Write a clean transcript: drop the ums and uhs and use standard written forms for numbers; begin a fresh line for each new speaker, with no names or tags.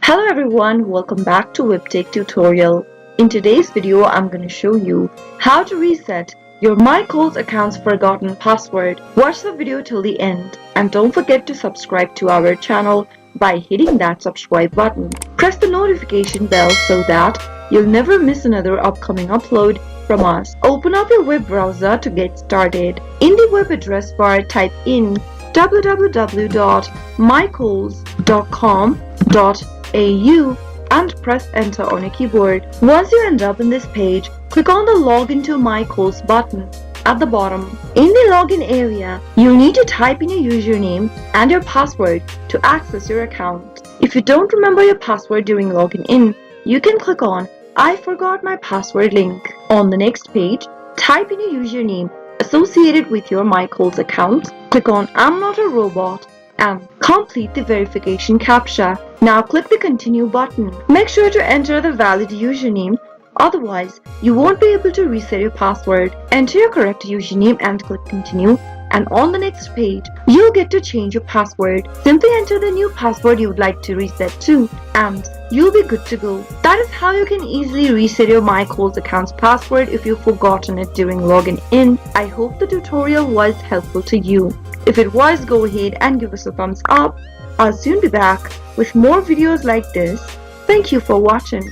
Hello everyone, welcome back to Webtech Tutorial. In today's video, I'm going to show you how to reset your Mycoles account's forgotten password. Watch the video till the end and don't forget to subscribe to our channel by hitting that subscribe button. Press the notification bell so that you'll never miss another upcoming upload from us. Open up your web browser to get started. In the web address bar, type in www.mycoles.com.au and press enter on your keyboard. Once you end up in this page, click on the Login to Mycoles button at the bottom. In the login area, you'll need to type in your username and your password to access your account. If you don't remember your password during logging in, you can click on I forgot my password link. On the next page, type in your username associated with your Mycoles account. Click on I'm not a robot and complete the verification captcha. Now click the continue button. Make sure to enter the valid username, otherwise you won't be able to reset your password. Enter your correct username and click continue, and on the next page you'll get to change your password. Simply enter the new password you would like to reset to and you'll be good to go. That is how you can easily reset your Mycoles account's password if you've forgotten it during logging in. I hope the tutorial was helpful to you. If it was, go ahead and give us a thumbs up. I'll soon be back with more videos like this. Thank you for watching.